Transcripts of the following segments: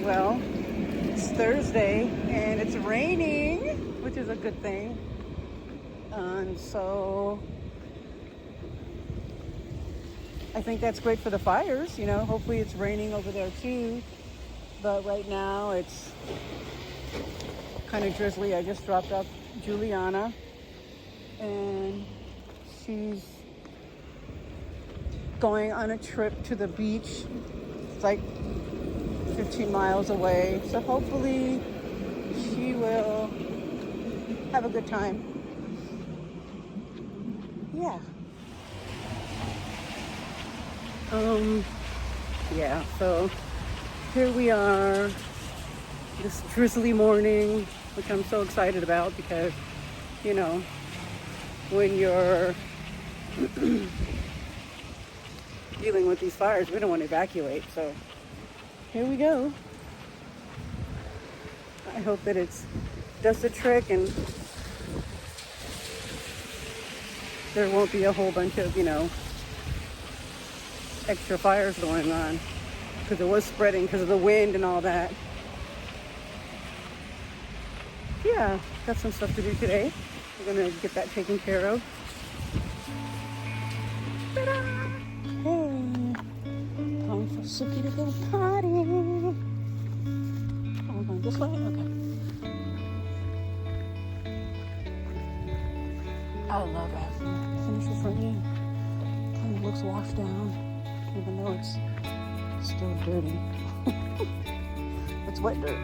Well, it's Thursday and it's raining, which is a good thing. And so I think that's great for the fires, hopefully it's raining over there too. But right now it's kind of drizzly. I just dropped off Juliana and she's going on a trip to the beach. It's like 15 miles away. So hopefully she will have a good time. Yeah. So here we are this drizzly morning, which I'm so excited about because, when you're dealing with these fires, we don't want to evacuate. So here we go. I hope that it does the trick and there won't be a whole bunch of, extra fires going on, because it was spreading because of the wind and all that. Yeah, got some stuff to do today. We're gonna get that taken care of. Ta-da! Hey, time for Suki to go potty. Oh, we're going this way? Okay. I love it. Finish this rain. Kind of looks washed down, even though it's still dirty. It's wet dirt.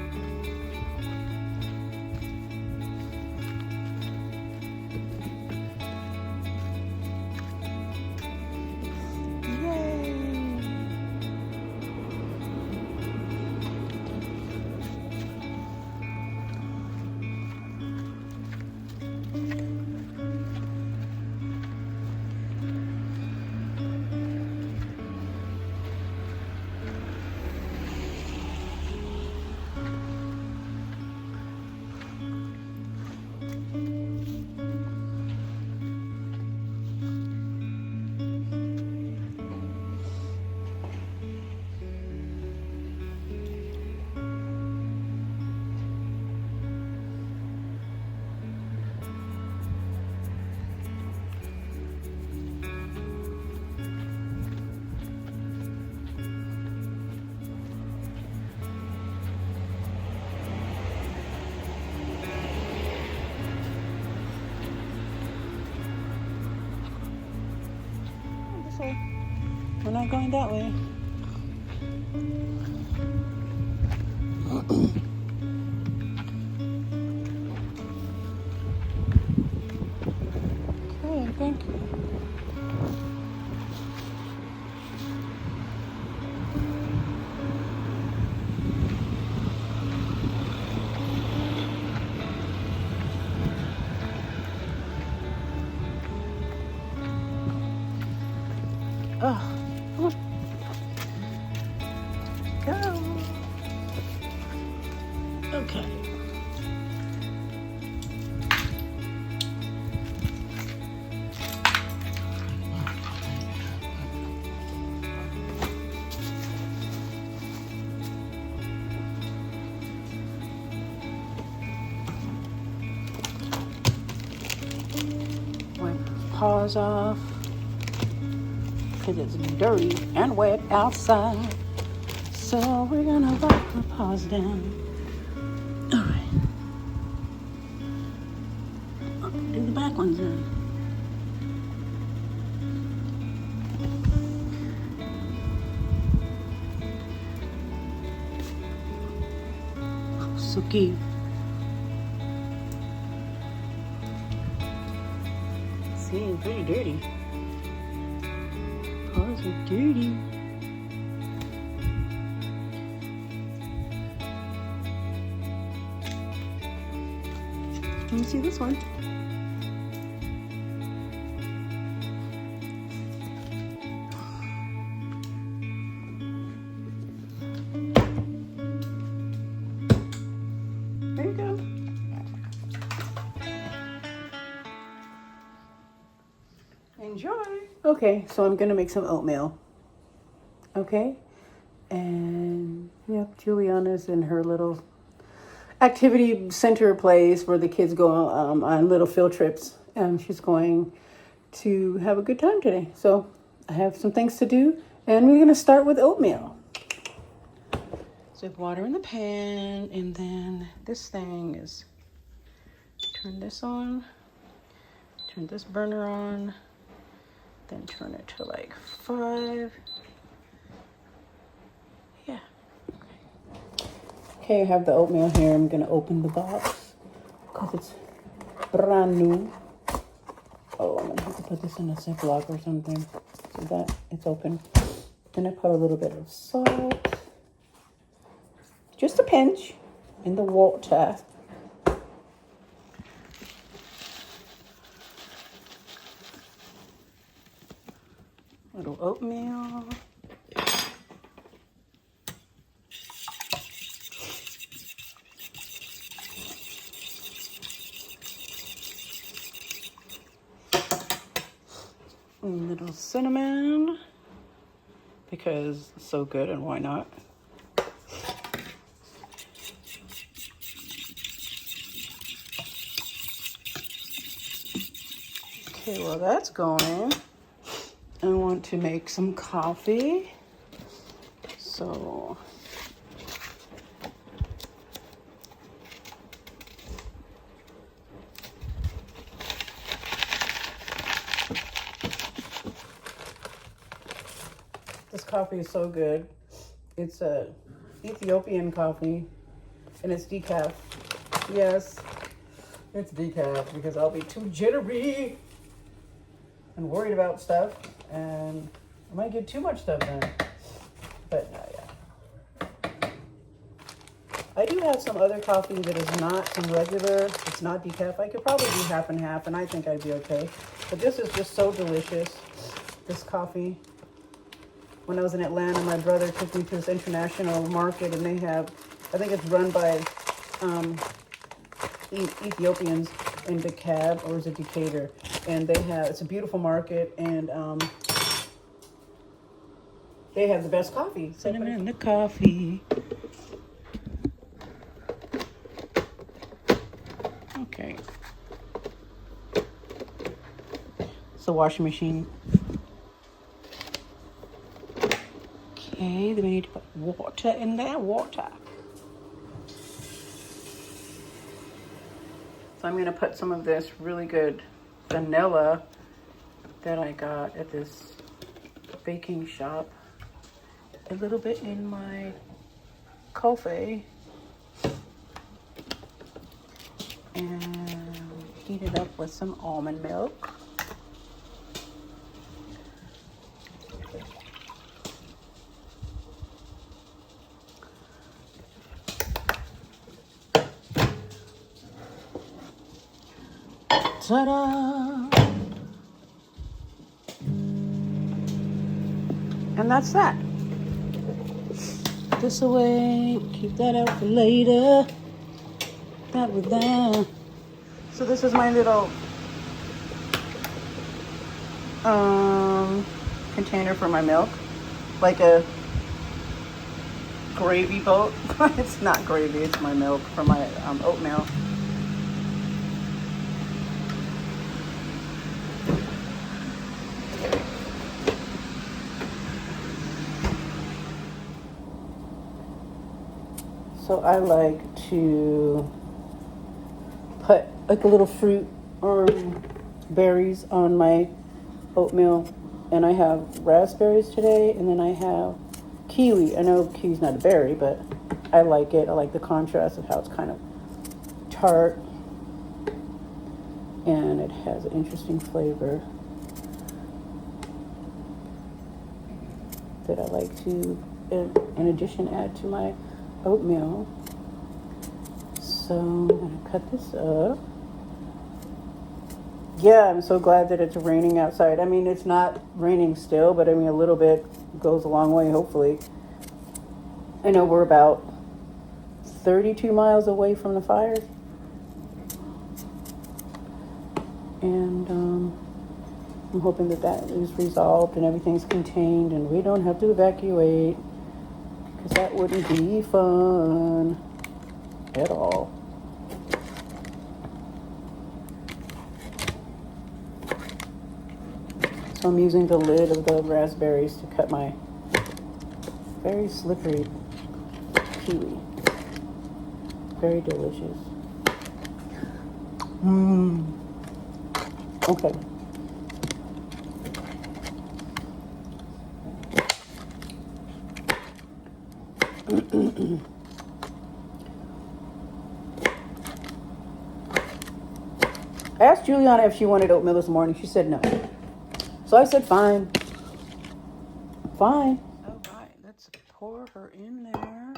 We're not going that way. Okay, thank you. Oh. Go. Okay. Wipe the paws off because it's dirty and wet outside. So we're gonna wipe her paws down. All right. Do the back ones then. Suki. See, pretty dirty. Paws are dirty. Let me see this one. There you go. Enjoy. Okay, so I'm gonna make some oatmeal. Okay, and Yep, Juliana's in her little activity center place where the kids go on little field trips. And she's going to have a good time today. So I have some things to do. And we're going to start with oatmeal. So water in the pan. And then this thing is, turn this on. Turn this burner on. Then turn it to like 5. Yeah. Okay, I have the oatmeal here. I'm going to open the box because it's brand new. Oh, I'm going to have to put this in a Ziploc or something so that it's open. Then I put a little bit of salt. Just a pinch in the water. Little oatmeal. A little cinnamon, because it's so good and why not? Okay, well that's going. I want to make some coffee. So this coffee is so good. It's a Ethiopian coffee and it's decaf. Yes, it's decaf because I'll be too jittery and worried about stuff. And I might get too much stuff done. But yeah. I do have some other coffee that is not some regular. It's not decaf. I could probably do half and half, and I think I'd be okay. But this is just so delicious, this coffee. When I was in Atlanta, my brother took me to this international market, and they have, I think it's run by Ethiopians in DeKalb, or is it Decatur? And they have, it's a beautiful market, and they have the best coffee. Cinnamon in the coffee. Okay. It's the washing machine. Okay, then we need to put water in there. Water. So I'm going to put some of this really good vanilla that I got at this baking shop a little bit in my coffee and heat it up with some almond milk. Ta-da! And that's that. Put this away, keep that out for later. That with that. So this is my little container for my milk, like a gravy boat. It's not gravy, it's my milk for my oatmeal. So I like to put like a little fruit or berries on my oatmeal. And I have raspberries today, and then I have kiwi. I know kiwi's not a berry, but I like it. I like the contrast of how it's kind of tart. And it has an interesting flavor that I like to, in addition, add to my oatmeal. So I'm gonna cut this up. Yeah, I'm so glad that it's raining outside. I mean, it's not raining still, but I mean, a little bit goes a long way, hopefully. I know we're about 32 miles away from the fire. And I'm hoping that that is resolved and everything's contained and we don't have to evacuate. because that wouldn't be fun at all. So I'm using the lid of the raspberries to cut my very slippery kiwi. Very delicious. Okay. I asked Juliana if she wanted oatmeal this morning. She said no. So I said, fine. Fine. All right, let's pour her in there.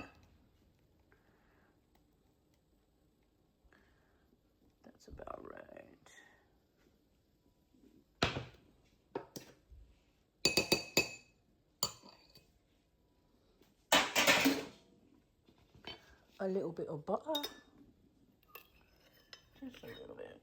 That's about right. A little bit of butter. Just a little bit.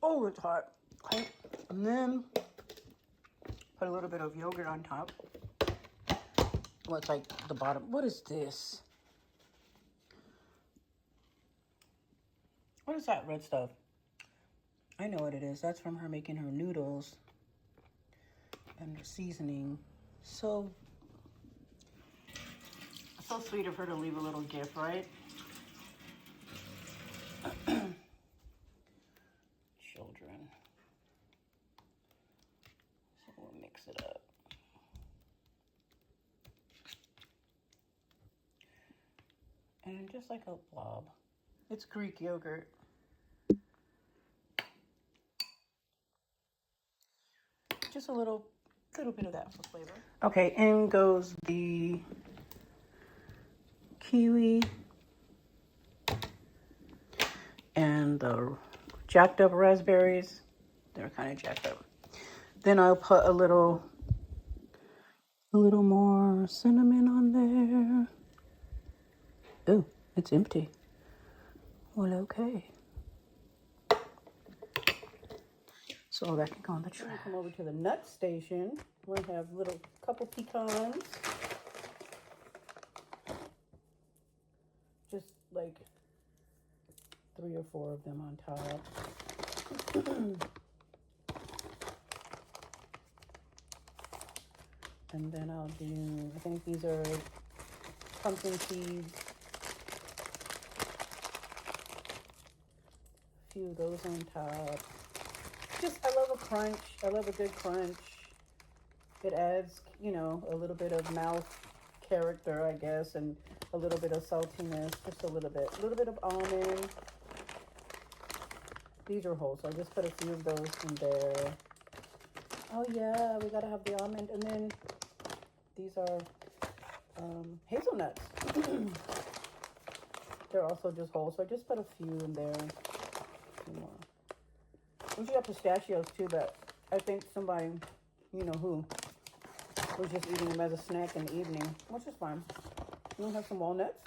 Oh, it's hot. Okay. And then put a little bit of yogurt on top. Well, it's like the bottom. What is this? What is that red stuff? I know what it is. That's from her making her noodles and the seasoning. So sweet of her to leave a little gift, right? Children. So we'll mix it up. And just like a blob. It's Greek yogurt. Just a little bit of that for flavor. Okay, in goes the kiwi and the jacked up raspberries. They're kind of jacked up. Then I'll put a little more cinnamon on there. Oh, it's empty. Well, okay. So that can go on the trash. Come over to the nut station. We're gonna have couple pecans. Just like 3 or 4 of them on top. And then I'll do, I think these are pumpkin seeds. A few of those on top. I love a crunch. I love a good crunch. It adds, a little bit of mouth character, I guess, and a little bit of saltiness, just a little bit. A little bit of almond. These are whole, so I just put a few of those in there. Oh yeah, we gotta have the almond. And then these are hazelnuts. They're also just whole, so I just put a few in there. A few more. Usually have pistachios too, but I think somebody, who, was just eating them as a snack in the evening, which is fine. I'm gonna have some walnuts.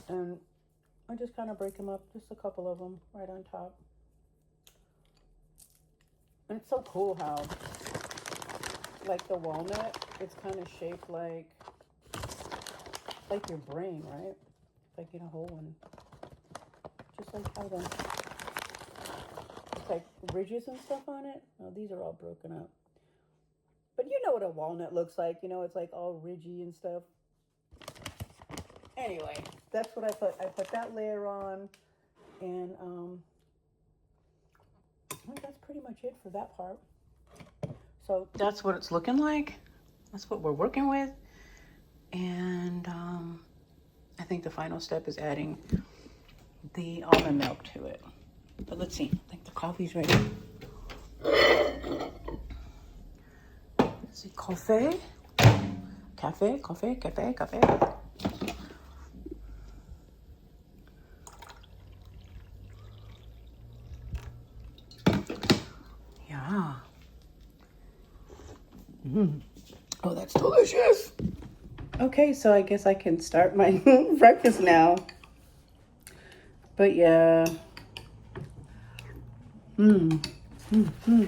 And I just kind of break them up, just a couple of them right on top. And it's so cool how, like the walnut, it's kind of shaped like your brain, right? Like in a whole one. Just like how it's like ridges and stuff on it. Oh, these are all broken up. But you know what a walnut looks like. It's like all ridgy and stuff. Anyway, that's what I put. I put that layer on. And I think that's pretty much it for that part. So that's what it's looking like. That's what we're working with. And I think the final step is adding the almond milk to it. But let's see. I think the coffee's ready. Let's see. Coffee. Yeah. Oh, that's delicious. Okay, so I guess I can start my breakfast now. But yeah. Mm. Mm-hmm.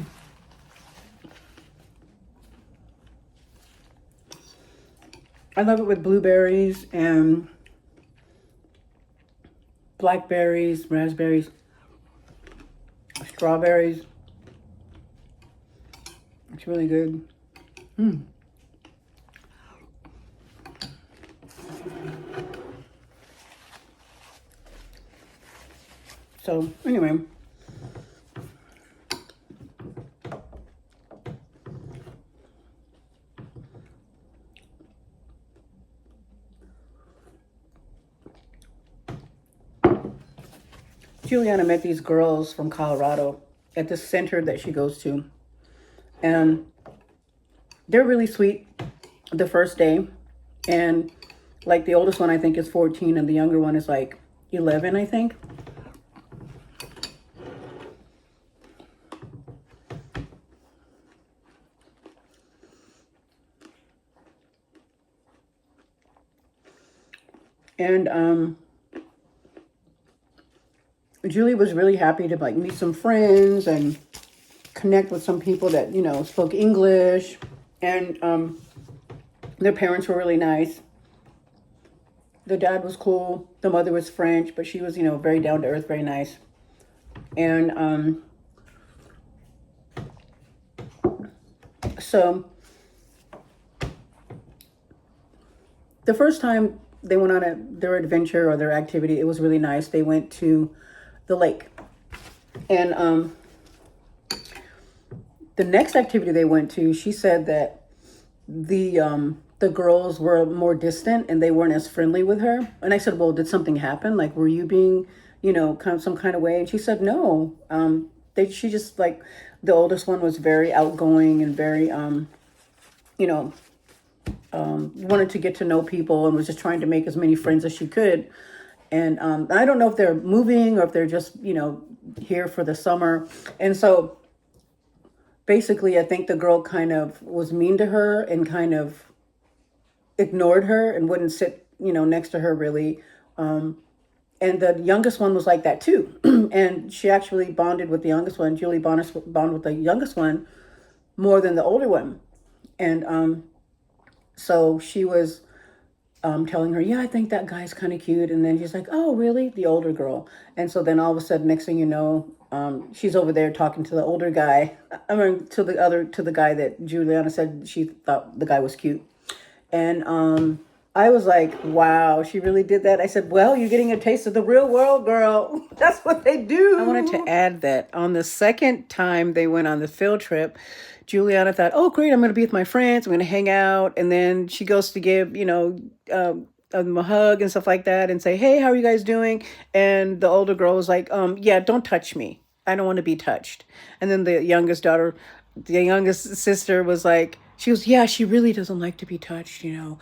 I love it with blueberries and blackberries, raspberries, strawberries. It's really good. Mm. So anyway, Juliana met these girls from Colorado at the center that she goes to. And they're really sweet the first day. And like the oldest one, I think, is 14, and the younger one is like 11, I think. And Julie was really happy to like meet some friends and connect with some people that, you know, spoke English. And their parents were really nice. The dad was cool. The mother was French, but she was, you know, very down to earth, very nice. And so the first time they went on their adventure or their activity, it was really nice. They went to the lake. And the next activity they went to, she said that the girls were more distant and they weren't as friendly with her. And I said, well, did something happen? Like, were you being, you know, kind of some kind of way? And she said, no. She just like, the oldest one was very outgoing and very, you know, wanted to get to know people and was just trying to make as many friends as she could. And I don't know if they're moving or if they're just, you know, here for the summer. And so basically, I think the girl kind of was mean to her and kind of ignored her and wouldn't sit, you know, next to her really. And the youngest one was like that too. And she actually bonded with the youngest one. Julie bonded with the youngest one more than the older one. And so she was telling her, yeah, I think that guy's kind of cute. And then she's like, oh, really? The older girl. And so then all of a sudden, next thing you know, she's over there talking to the older guy. I mean, to the guy that Juliana said she thought the guy was cute. And I was like, wow, she really did that. I said, well, you're getting a taste of the real world, girl. That's what they do. I wanted to add that on the second time they went on the field trip, Juliana thought, oh, great, I'm going to be with my friends. I'm going to hang out. And then she goes to give, you know, them a hug and stuff like that and say, hey, how are you guys doing? And the older girl was like, yeah, don't touch me. I don't want to be touched. And then the youngest sister was like, she goes, yeah, she really doesn't like to be touched, you know.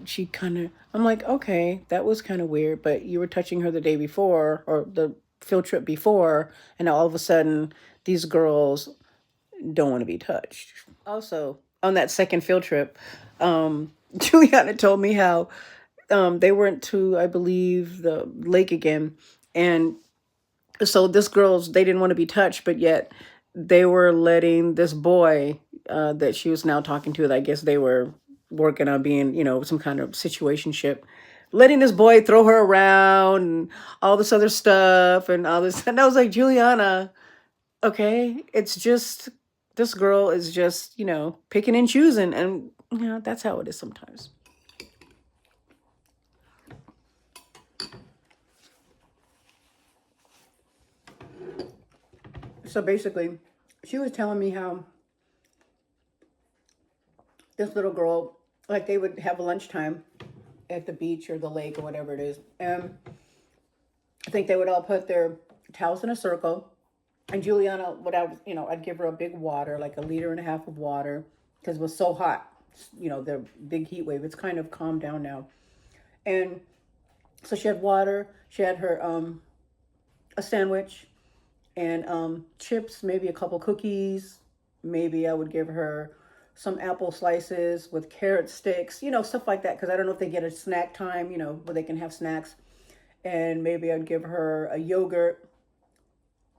She kind of, I'm like, okay, that was kind of weird, but you were touching her the day before or the field trip before, and all of a sudden these girls don't want to be touched. Also, on that second field trip, Juliana told me how they went to, I believe, the lake again, and so they didn't want to be touched, but yet they were letting this boy that she was now talking to, I guess they were working on being, you know, some kind of situationship, letting this boy throw her around and all this other stuff and all this. And I was like, Juliana, okay, it's just, this girl is just, you know, picking and choosing. And, you know, that's how it is sometimes. So basically, she was telling me how this little girl, like they would have a lunchtime at the beach or the lake or whatever it is. And I think they would all put their towels in a circle. And Juliana, I'd give her a big water, like 1.5 liters of water, because it was so hot. You know, the big heat wave. It's kind of calmed down now. And so she had water. She had her a sandwich and chips, maybe a couple cookies. Maybe I would give her some apple slices with carrot sticks, you know, stuff like that. Because I don't know if they get a snack time, you know, where they can have snacks. and maybe I'd give her a yogurt,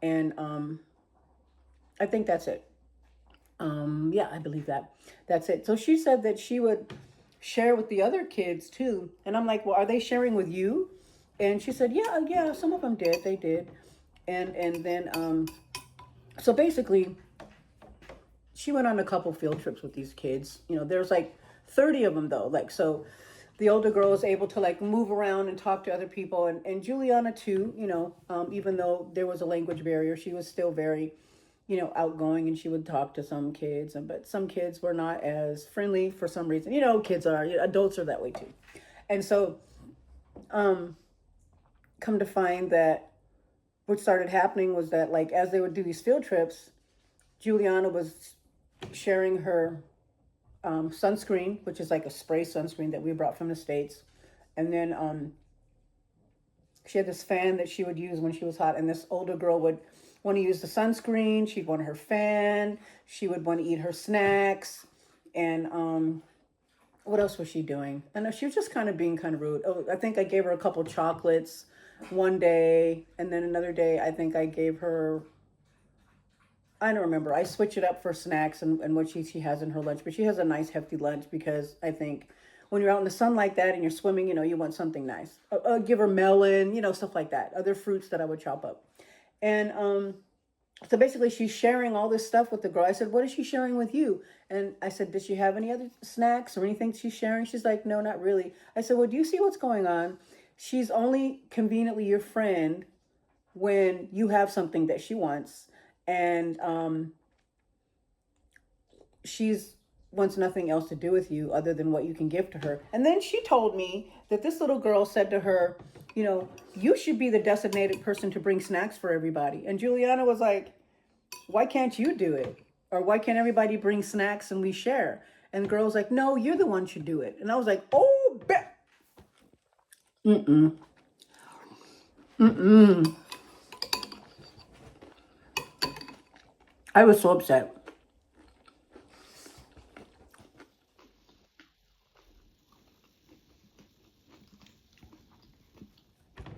and I think that's it. Yeah, I believe that's it. So she said that she would share with the other kids too, and I'm like, well, are they sharing with you? And she said, yeah, yeah, some of them did. They did, and then so basically, she went on a couple field trips with these kids. You know, there's like 30 of them though. Like, so the older girl was able to like move around and talk to other people, and Juliana too, you know, even though there was a language barrier, she was still very, you know, outgoing, and she would talk to some kids, but some kids were not as friendly for some reason. You know, kids are, adults are that way too. And so, um, come to find that what started happening was that, like, as they would do these field trips, Juliana was sharing her sunscreen, which is like a spray sunscreen that we brought from the States. And then she had this fan that she would use when she was hot. And this older girl would want to use the sunscreen. She'd want her fan. She would want to eat her snacks. And what else was she doing? I know she was just kind of being kind of rude. Oh, I think I gave her a couple chocolates one day. And then another day, I think I gave her, I don't remember. I switch it up for snacks and what she has in her lunch. But she has a nice hefty lunch because I think when you're out in the sun like that and you're swimming, you know, you want something nice. Give her melon, you know, stuff like that. Other fruits that I would chop up. And so basically she's sharing all this stuff with the girl. I said, what is she sharing with you? And I said, does she have any other snacks or anything she's sharing? She's like, no, not really. I said, well, do you see what's going on? She's only conveniently your friend when you have something that she wants. And she's wants nothing else to do with you other than what you can give to her. And then she told me that this little girl said to her, you know, you should be the designated person to bring snacks for everybody. And Juliana was like, why can't you do it? Or why can't everybody bring snacks and we share? And the girl was like, no, you're the one should do it. And I was like, oh, bet. Mm-mm. Mm-mm. I was so upset.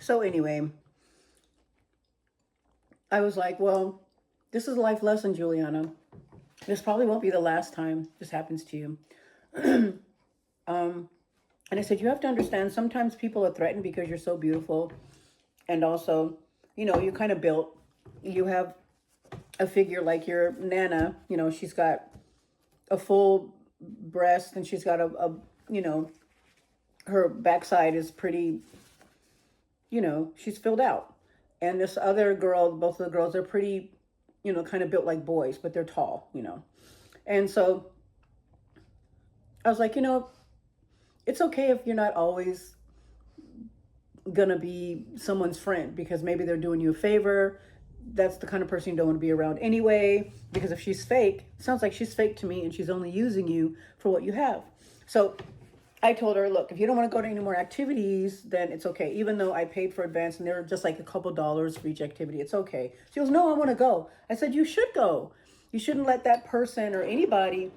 So anyway, I was like, well, this is a life lesson, Juliana. This probably won't be the last time this happens to you. And I said, you have to understand, sometimes people are threatened because you're so beautiful. And also, you know, you're kind of built. You have a figure like your Nana, you know, she's got a full breast and she's got you know, her backside is pretty, you know, she's filled out. And this other girl, both of the girls are pretty, you know, kind of built like boys, but they're tall, you know. And so I was like, you know, it's okay if you're not always gonna be someone's friend because maybe they're doing you a favor. That's the kind of person you don't want to be around anyway, because if she's fake, it sounds like she's fake to me and she's only using you for what you have. So I told her, look, if you don't want to go to any more activities, then it's okay. Even though I paid for advance and they were just like a couple dollars for each activity, it's okay. She goes, no, I want to go. I said, you should go. You shouldn't let that person or anybody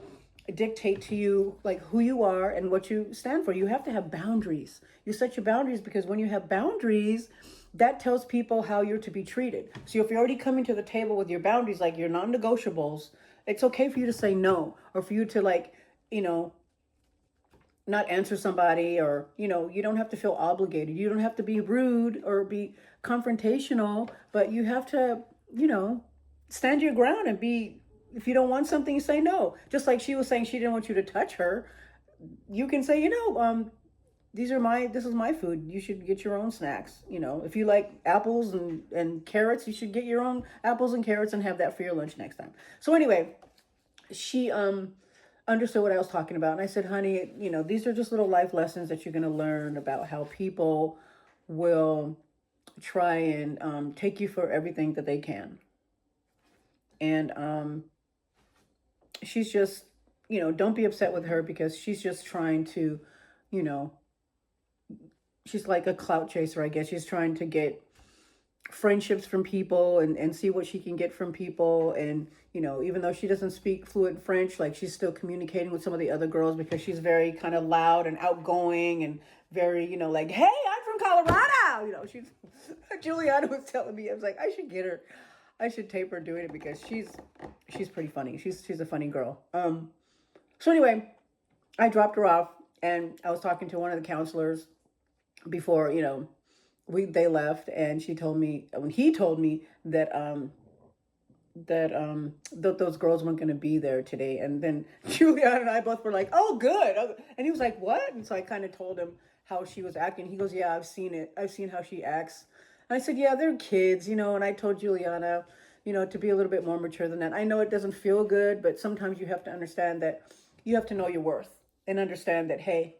dictate to you like who you are and what you stand for. You have to have boundaries. You set your boundaries because when you have boundaries, that tells people how you're to be treated. So if you're already coming to the table with your boundaries, like your non-negotiables, it's okay for you to say no, or for you to, like, you know, not answer somebody, or, you know, you don't have to feel obligated. You don't have to be rude or be confrontational, but you have to, you know, stand your ground and be, if you don't want something, you say no. Just like she was saying she didn't want you to touch her. You can say, you know, this is my food. You should get your own snacks. You know, if you like apples and carrots, you should get your own apples and carrots and have that for your lunch next time. So anyway, she understood what I was talking about. And I said, honey, you know, these are just little life lessons that you're going to learn about how people will try and take you for everything that they can. And she's just, you know, don't be upset with her because she's just trying to, you know, she's like a clout chaser, I guess. She's trying to get friendships from people and see what she can get from people. And, you know, even though she doesn't speak fluent French, like she's still communicating with some of the other girls because she's very kind of loud and outgoing and very, you know, like, hey, I'm from Colorado. You know, Juliana was telling me, I was like, I should tape her doing it because she's pretty funny. She's a funny girl. So anyway, I dropped her off and I was talking to one of the counselors before, you know, they left, and he told me that those girls weren't going to be there today. And then Juliana and I both were like, oh, good. And he was like, what? And so I kind of told him how she was acting. He goes, yeah, I've seen it. I've seen how she acts. And I said, yeah, they're kids, you know. And I told Juliana, you know, to be a little bit more mature than that. I know it doesn't feel good, but sometimes you have to understand that you have to know your worth and understand that, hey,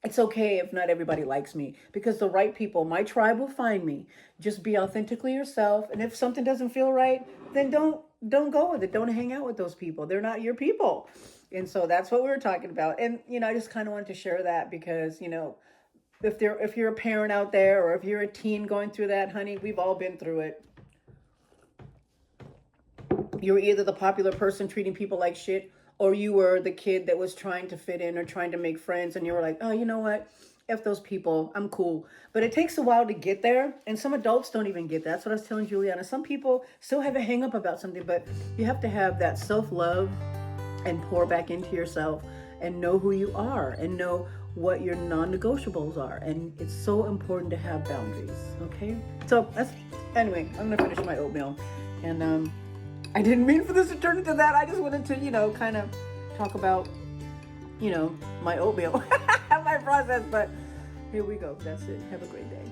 it's okay if not everybody likes me, because the right people, my tribe, will find me. Just be authentically yourself. And if something doesn't feel right, then don't go with it. Don't hang out with those people. They're not your people. And so that's what we were talking about. And, you know, I just kind of wanted to share that because, you know, if you're a parent out there, or if you're a teen going through that, honey, we've all been through it. You're either the popular person treating people like shit, or you were the kid that was trying to fit in or trying to make friends, and you were like, oh, you know what? F those people, I'm cool. But it takes a while to get there, and some adults don't even get that. That's what I was telling Juliana. Some people still have a hang up about something, but you have to have that self-love and pour back into yourself and know who you are and know what your non-negotiables are. And it's so important to have boundaries, okay? So anyway, I'm gonna finish my oatmeal. And I didn't mean for this to turn into that. I just wanted to, you know, kind of talk about, you know, my oatmeal, my process. But here we go. That's it. Have a great day.